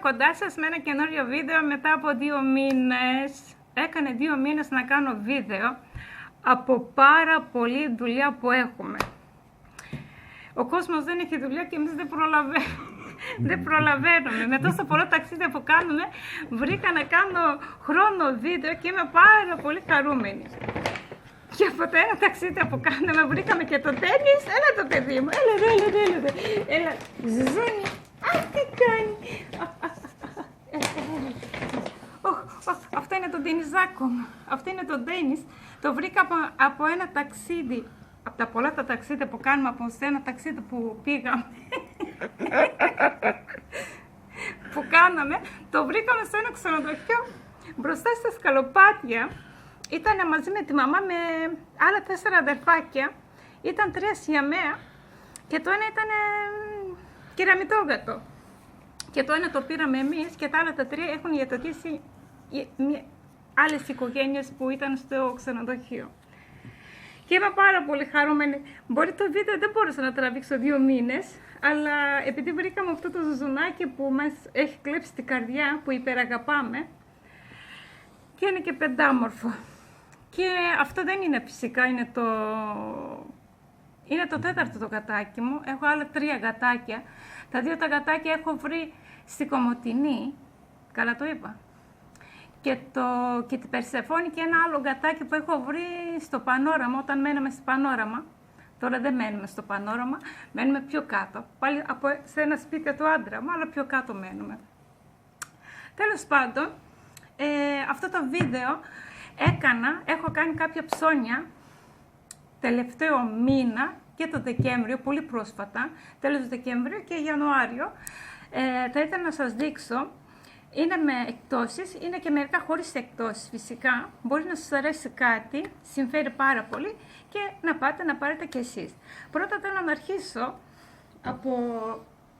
κοντά σας με ένα καινούριο βίντεο μετά από 2 μήνες. Έκανε 2 μήνες να κάνω βίντεο από πάρα πολλή δουλειά που έχουμε. Ο κόσμος δεν έχει δουλειά και εμείς δεν προλαβαίνουμε. Με τόσο πολλά ταξίδια που κάνουμε, βρήκα να κάνω χρόνο βίντεο και είμαι πάρα πολύ χαρούμενη. Και από το ένα ταξίδι που κάναμε, βρήκαμε και το τένις. Έλα το παιδί μου, έλα, Ζουζούνι. Αχ, τι κάνει. Αυτό είναι το τενιζάκο μου. Αυτό είναι το τένις. Το βρήκα από ένα ταξίδι. Από τα πολλά τα ταξίδια που κάνουμε, από ένα ταξίδι που πήγαμε. Που κάναμε, το βρήκαμε σε ένα ξενοδοχείο μπροστά στα σκαλοπάτια. Ήταν μαζί με τη μαμά με άλλα 4 αδερφάκια. Ήταν 3 σιαμαία και το ένα ήταν κεραμιτόγατο. Και το ένα το πήραμε εμείς και τα άλλα τα 3 έχουν υιοθετήσει άλλες οικογένειες που ήταν στο ξενοδοχείο. Και είμαι πάρα πολύ χαρούμενη. Μπορεί το βίντεο δεν μπόρεσα να τραβήξω 2 μήνες, αλλά επειδή βρήκαμε αυτό το ζουζουνάκι που μας έχει κλέψει την καρδιά, που υπεραγαπάμε, και είναι και πεντάμορφο. Και αυτό δεν είναι φυσικά, είναι το 4ο το γατάκι μου. Έχω άλλα 3 γατάκια. Τα 2 τα γατάκια έχω βρει στη Κομοτηνή. Καλά το είπα. Και την Περσεφόνη και ένα άλλο γατάκι που έχω βρει στο Πανόραμα, όταν μέναμε στο Πανόραμα. Τώρα δεν μένουμε στο Πανόραμα, μένουμε πιο κάτω. Πάλι σε ένα σπίτι του άντρα μου, αλλά πιο κάτω μένουμε. Τέλος πάντων, αυτό το βίντεο έχω κάνει κάποια ψώνια τελευταίο μήνα και το Δεκέμβριο, πολύ πρόσφατα, τέλος του Δεκέμβριου και Ιανουάριο. Θα ήθελα να σας δείξω. Είναι με εκτόσεις, είναι και μερικά χωρίς εκτόσεις φυσικά. Μπορεί να σας αρέσει κάτι, συμφέρει πάρα πολύ και να πάτε να πάρετε κι εσείς. Πρώτα θέλω να αρχίσω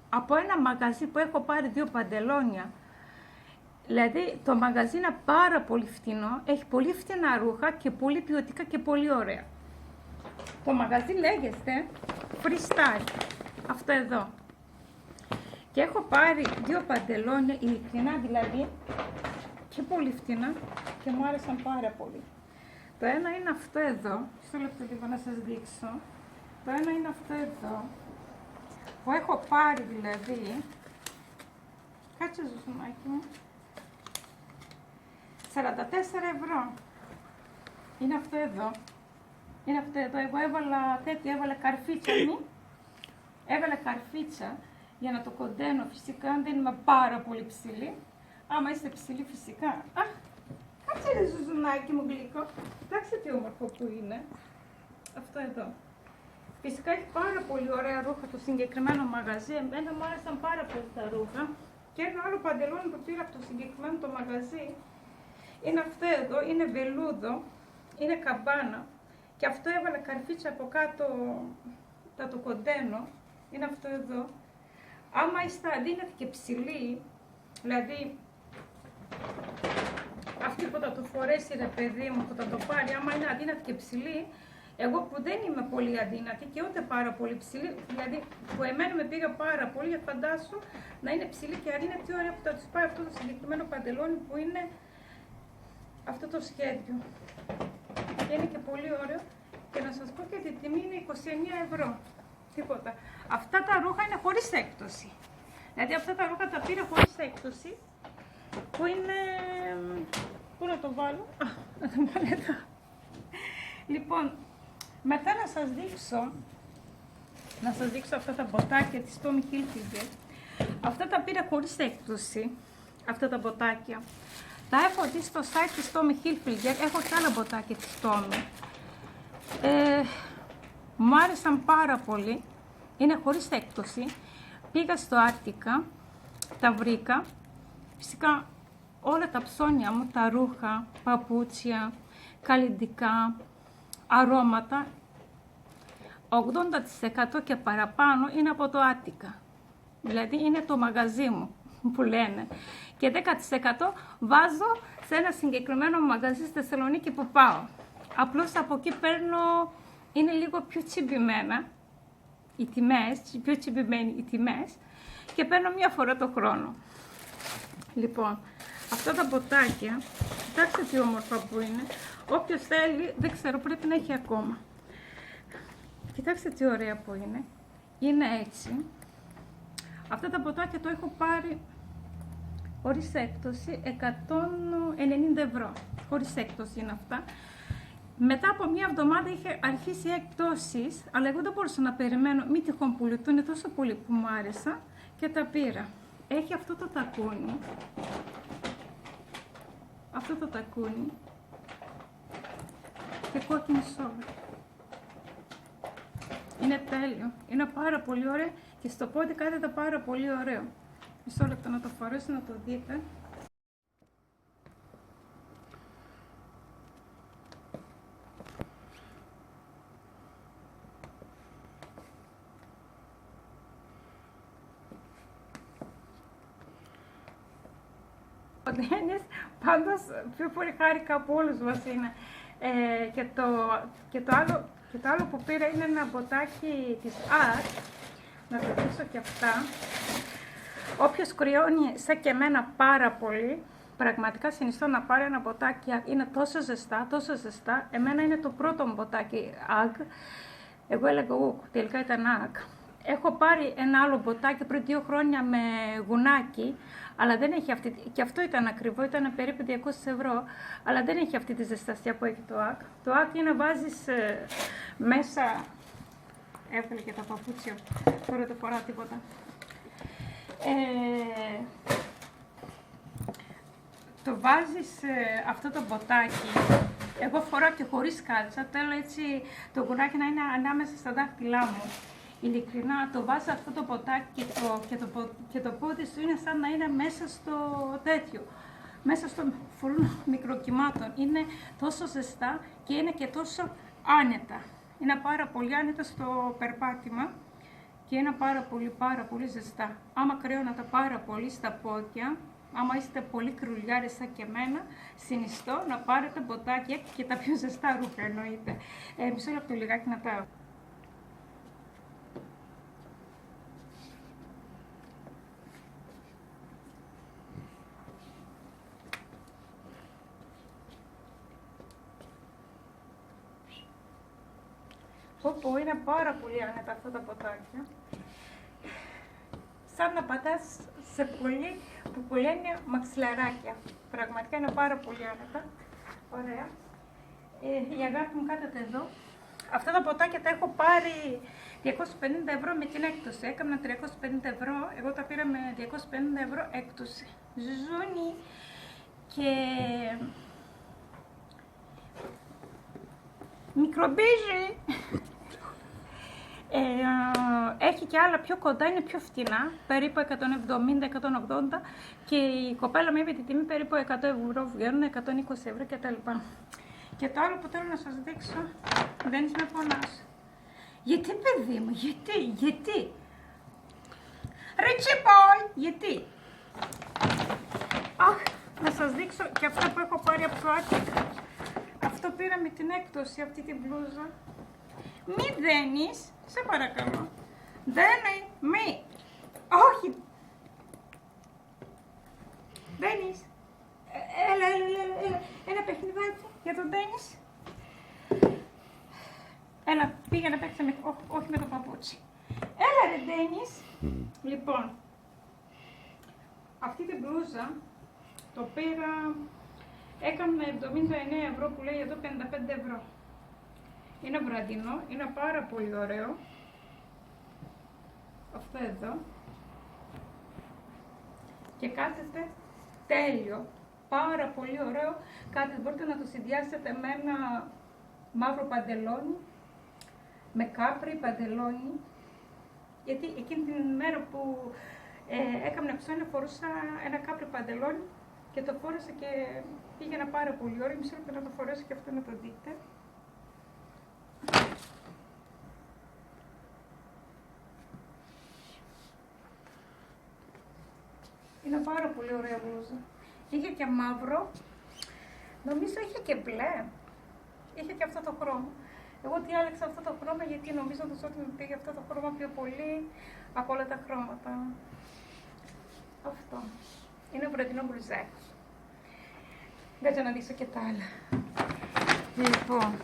από ένα μαγαζί που έχω πάρει 2 παντελόνια. Δηλαδή το μαγαζί είναι πάρα πολύ φτηνό, έχει πολύ φτηνά ρούχα και πολύ ποιοτικά και πολύ ωραία. Το μαγαζί λέγεται Freestyle, αυτό εδώ. Και έχω πάρει 2 παντελόνια, ειλικρινά δηλαδή, και πολύ φτηνά και μου άρεσαν πάρα πολύ. Το ένα είναι αυτό εδώ, στο λεπτό λίγο να σας δείξω. Το ένα είναι αυτό εδώ, που έχω πάρει δηλαδή, κάτσε ζουζουμάκι μου, 44 ευρώ. Είναι αυτό εδώ. Είναι αυτό εδώ. Εγώ έβαλα καρφίτσα μου. Έβαλα καρφίτσα για να το κοντένω φυσικά. Δεν είμαι πάρα πολύ ψηλή. Άμα είστε ψηλή φυσικά. Αχ, κάτσε ρε ζουζουνάκι μου γλυκό. Κοιτάξτε τι όμορφο που είναι. Αυτό εδώ. Φυσικά έχει πάρα πολύ ωραία ρούχα το συγκεκριμένο μαγαζί. Εμένα μου άρεσαν πάρα πολύ τα ρούχα. Και ένα άλλο παντελόνι που πήρα από το συγκεκριμένο το μαγαζί είναι αυτό εδώ, είναι βελούδο, είναι καμπάνα. Και αυτό έβαλα καρφίτσα από κάτω, θα το κοντένω, είναι αυτό εδώ. Άμα είστε αδύνατοι και ψηλοί, δηλαδή αυτή που θα το φορέσει ρε παιδί μου, που θα το πάρει, άμα είναι αδύνατη και ψηλή, εγώ που δεν είμαι πολύ αδύνατη και ούτε πάρα πολύ ψηλή, δηλαδή που εμένα με πήγα πάρα πολύ, για φαντάσου να είναι ψηλή και αδύνατη, ωραία που θα τους πάει αυτό το συγκεκριμένο παντελόνι που είναι αυτό το σχέδιο. Και είναι και πολύ ωραίο και να σας πω και τη τιμή είναι 29 ευρώ. Τίποτα. Αυτά τα ρούχα είναι χωρίς έκπτωση. Δηλαδή αυτά τα ρούχα τα πήρα χωρίς έκπτωση, που είναι... Πού να το βάλω? Να το βάλω εδώ. Λοιπόν, μετά να σας δείξω αυτά τα μποτάκια της Tommy Hilfiger. Αυτά τα πήρα χωρίς έκπτωση, αυτά τα μποτάκια. Τα έχω δει στο site της Tommy Hilfiger, έχω και άλλα μποτάκια της Tommy. Μου άρεσαν πάρα πολύ, είναι χωρίς έκπτωση. Πήγα στο Άρτικα, τα βρήκα. Φυσικά όλα τα ψώνια μου, τα ρούχα, παπούτσια, καλλυντικά, αρώματα, 80% και παραπάνω είναι από το Άρτικα. Δηλαδή είναι το μαγαζί μου που λένε. Και 10% βάζω σε ένα συγκεκριμένο μαγαζί στη Θεσσαλονίκη που πάω. Απλώς από εκεί παίρνω, είναι λίγο πιο τσιμπημένα οι τιμές, πιο τσιμπημένοι οι τιμές και παίρνω 1 φορά το χρόνο. Λοιπόν, αυτά τα ποτάκια, κοιτάξτε τι όμορφα που είναι. Όποιος θέλει, δεν ξέρω, πρέπει να έχει ακόμα. Κοιτάξτε τι ωραία που είναι. Είναι έτσι. Αυτά τα ποτάκια το έχω πάρει χωρίς έκπτωση, 190 ευρώ. Χωρίς έκπτωση είναι αυτά. Μετά από μια εβδομάδα είχε αρχίσει εκπτώσεις, αλλά εγώ δεν μπορούσα να περιμένω, μη τυχόν πουληθούν, είναι τόσο πολύ που μου άρεσα και τα πήρα. Έχει αυτό το τακούνι. Αυτό το τακούνι. Και κόκκινη σόβα. Είναι τέλειο. Είναι πάρα πολύ ωραίο και στο πόδι κάθεται πάρα πολύ ωραίο. Μισό λεπτό να το φορέσω να το δείτε. Ο Ντένις, πάντως, πιο πολύ χάρηκα από όλους μας είναι. Και το άλλο που πήρα είναι ένα μποτάκι της Art. Να το δείξω και αυτά. Όποιος κρυώνει σαν και εμένα πάρα πολύ, πραγματικά συνιστώ να πάρει ένα μποτάκι. Είναι τόσο ζεστά, τόσο ζεστά. Εμένα είναι το πρώτο μου μποτάκι AG. Εγώ έλεγα τελικά ήταν AG. Έχω πάρει ένα άλλο μποτάκι πριν 2 χρόνια με γουνάκι, αλλά δεν έχει αυτή, και αυτό ήταν ακριβό, ήταν περίπου 200 ευρώ, αλλά δεν έχει αυτή τη ζεστασία που έχει το AG. Το AG είναι να βάζεις μέσα, έβγαλε και τα παπούτσια, τώρα δεν φοράω τίποτα. Το βάζεις αυτό το μποτάκι, εγώ φοράω και χωρίς κάλτσα, θέλω έτσι το γουνάκι να είναι ανάμεσα στα δάχτυλά μου. Ειλικρινά, το βάζεις αυτό το ποτάκι και το πόδι σου είναι σαν να είναι μέσα στο τέτοιο, μέσα στο φούρνο μικροκυμάτων. Είναι τόσο ζεστά και είναι και τόσο άνετα. Είναι πάρα πολύ άνετα στο περπάτημα και είναι πάρα πολύ ζεστά. Άμα κρυώνατε πάρα πολύ στα πόδια, άμα είστε πολύ κρουλιάρες σαν και εμένα, συνιστώ να πάρετε μποτάκια και τα πιο ζεστά ρούχα εννοείται. Μισό λεπτό λιγάκι να τα... Που είναι πάρα πολύ άνετα αυτά τα ποτάκια. Σαν να πατάς σε πολύ που λένε μαξιλαράκια. Πραγματικά είναι πάρα πολύ άνετα. Ωραία. Η αγάπη μου κάθεται εδώ. Αυτά τα ποτάκια τα έχω πάρει 250 ευρώ με την έκπτωση. Έκανα 350 ευρώ, εγώ τα πήρα με 250 ευρώ έκπτωση. Ζούνι και... μικρομπίζι. Έχει και άλλα πιο κοντά, είναι πιο φτηνά, περίπου 170-180 και η κοπέλα μου είπε τη τιμή περίπου 100 ευρώ, βγαίνουν 120 ευρώ κτλ. Και το άλλο που θέλω να σας δείξω, δεν με φωνάς. Γιατί παιδί μου, γιατί. Ρίτσι boy, γιατί. Αχ, να σας δείξω και αυτά που έχω πάρει από το Attic. Αυτό πήρα με την έκπτωση, αυτή την μπλούζα. Μη δένεις, σε παρακαλώ. Δένει, μη. Όχι. Δένεις. Έλα. Ένα παιχνιδάκι για τον Δένις. Έλα, πήγαινε παίξε με, όχι με το παπούτσι. Έλα ρε Δένις. Λοιπόν, αυτή την μπλούζα το πήρα, έκανε 79 ευρώ που λέει εδώ 55 ευρώ. Είναι βραδινό, είναι πάρα πολύ ωραίο. Αυτό εδώ. Και κάθεται τέλειο. Πάρα πολύ ωραίο. Κάτι μπορείτε να το συνδυάσετε με ένα μαύρο παντελόνι, με κάπρι παντελόνι. Γιατί εκείνη την μέρα που έκανα ψώνια φορούσα ένα κάπρι παντελόνι και το φόρεσα και πήγαινα πάρα πολύ ωραία. Μισό λεπτό να το φορέσω και αυτό να το δείτε. Είναι πάρα πολύ ωραία μπλούζα. Είχε και μαύρο, νομίζω είχε και μπλε, είχε και αυτό το χρώμα. Εγώ διάλεξα αυτό το χρώμα γιατί νομίζοντας ότι μου πήγε αυτό το χρώμα πιο πολύ από όλα τα χρώματα. Αυτό. Είναι βραδινό μπλουζάκι. Κάτσε να δείξω και τα άλλα. Λοιπόν,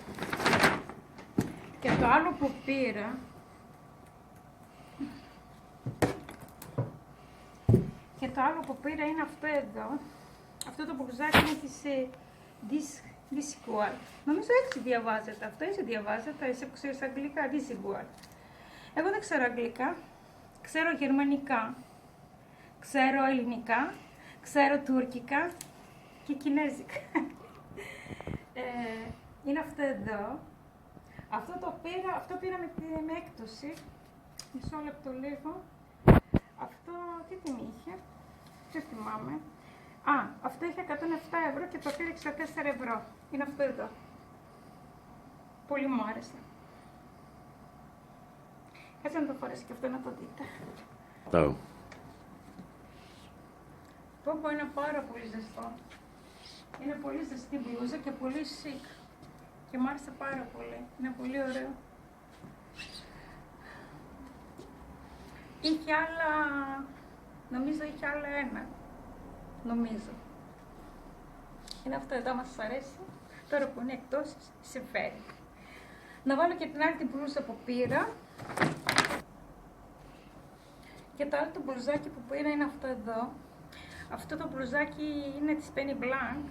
και το άλλο που πήρα, είναι αυτό εδώ. Αυτό το μπλουζάκι είναι της Desigual. Νομίζω έτσι διαβάζεται αυτό, έτσι διαβάζεται, εσύ που ξέρεις αγγλικά, Desigual. Εγώ δεν ξέρω αγγλικά, ξέρω γερμανικά, ξέρω ελληνικά, ξέρω τουρκικά και κινέζικα. Είναι αυτό εδώ. Αυτό πήρα με έκπτωση. Μισό λεπτό λίγο. Αυτό τι τιμή είχε, δεν θυμάμαι. Αυτό είχε 107 ευρώ και το πήρα 64 ευρώ. Είναι αυτό εδώ. Πολύ μου άρεσε. Κάτσε να το φορέσει και αυτό να το δείτε. Είναι πάρα πολύ ζεστό. Είναι πολύ ζεστή μπλούζα και πολύ chic. Και μου άρεσε πάρα πολύ. Είναι πολύ ωραίο. Είχε άλλα... Νομίζω είχε άλλο ένα. Νομίζω. Είναι αυτό εδώ, μας αρέσει. Τώρα που είναι εκτός, συμφέρει. Να βάλω και την άλλη την μπλούζα που πήρα. Και το άλλο το μπλουζάκι που πήρα είναι αυτό εδώ. Αυτό το μπλουζάκι είναι της Penny Blanc.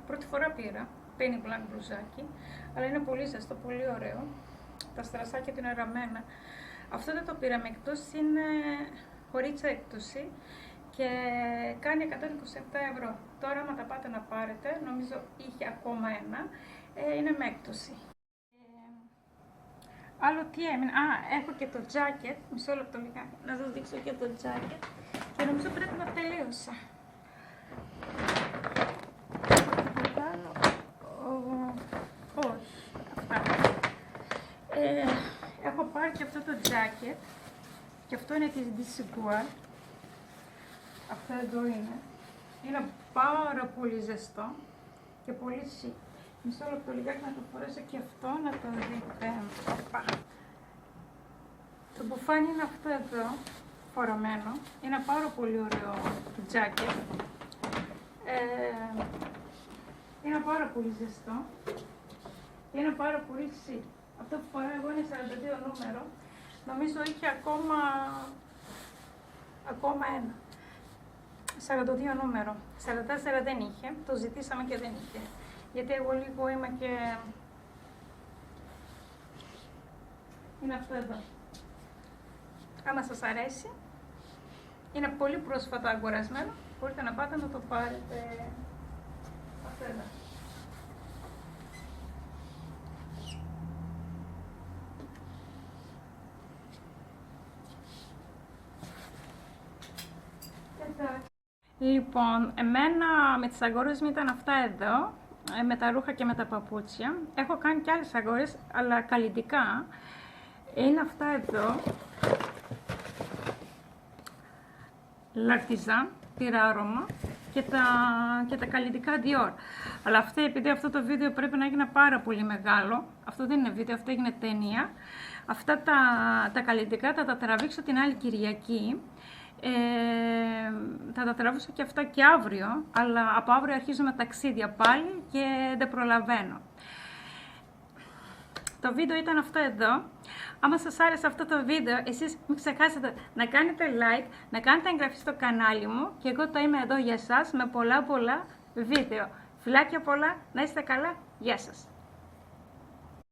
Πρώτη φορά πήρα Penny Blanc μπλουζάκι. Αλλά είναι πολύ ζεστό, πολύ ωραίο. Τα στρασάκια του είναι ραμμένα. Αυτό δεν το πήρα με εκτός, είναι χωρίς έκπτωση. Και κάνει 127 ευρώ. Τώρα άμα τα πάτε να πάρετε, νομίζω είχε ακόμα ένα, είναι με έκπτωση. Άλλο τι έμεινε, έχω και το jacket, μισό λεπτό λιγάκι, να σας δείξω και το jacket. Και νομίζω πρέπει να τελείωσα. Όχι, αυτά. Έχω πάρει και αυτό το jacket, και αυτό είναι της Desigual. Αυτό εδώ είναι. Είναι πάρα πολύ ζεστό και πολύ chic. Μισό λεπτό λιγάκι να το φορέσω και αυτό, να το δείτε. Οπα. Το μπουφάνι είναι αυτό εδώ, φορεμένο. Είναι πάρα πολύ ωραίο το jacket. Είναι πάρα πολύ ζεστό. Είναι πάρα πολύ chic. Αυτό που φοράω εγώ είναι 42 νούμερο. Νομίζω είχε ακόμα ένα. 42 νούμερο. 44 δεν είχε. Το ζητήσαμε και δεν είχε. Γιατί εγώ λίγο είμαι και... Είναι αυτό εδώ. Άμα σας αρέσει, είναι πολύ πρόσφατα αγορασμένο. Μπορείτε να πάτε να το πάρετε. Αυτό εδώ. Λοιπόν, εμένα με τις αγόρες μου ήταν αυτά εδώ, με τα ρούχα και με τα παπούτσια. Έχω κάνει και άλλες αγόρες, αλλά καλλιτικά. Είναι αυτά εδώ. Λαρτιζάν, πυράρωμα και τα καλλιτικά Dior. Αλλά αυτή, επειδή αυτό το βίντεο πρέπει να έγινε πάρα πολύ μεγάλο, αυτό δεν είναι βίντεο, αυτό έγινε ταινία. Αυτά τα καλλιτικά θα τα τραβήξω την άλλη Κυριακή. Θα τα τραβήσω και αυτά και αύριο, αλλά από αύριο αρχίζουμε ταξίδια πάλι και δεν προλαβαίνω. Το βίντεο ήταν αυτό εδώ. Άμα σας άρεσε αυτό το βίντεο, εσείς μην ξεχάσετε να κάνετε like, να κάνετε εγγραφή στο κανάλι μου και εγώ το είμαι εδώ για σας με πολλά βίντεο. Φιλάκια πολλά, να είστε καλά, γεια σας.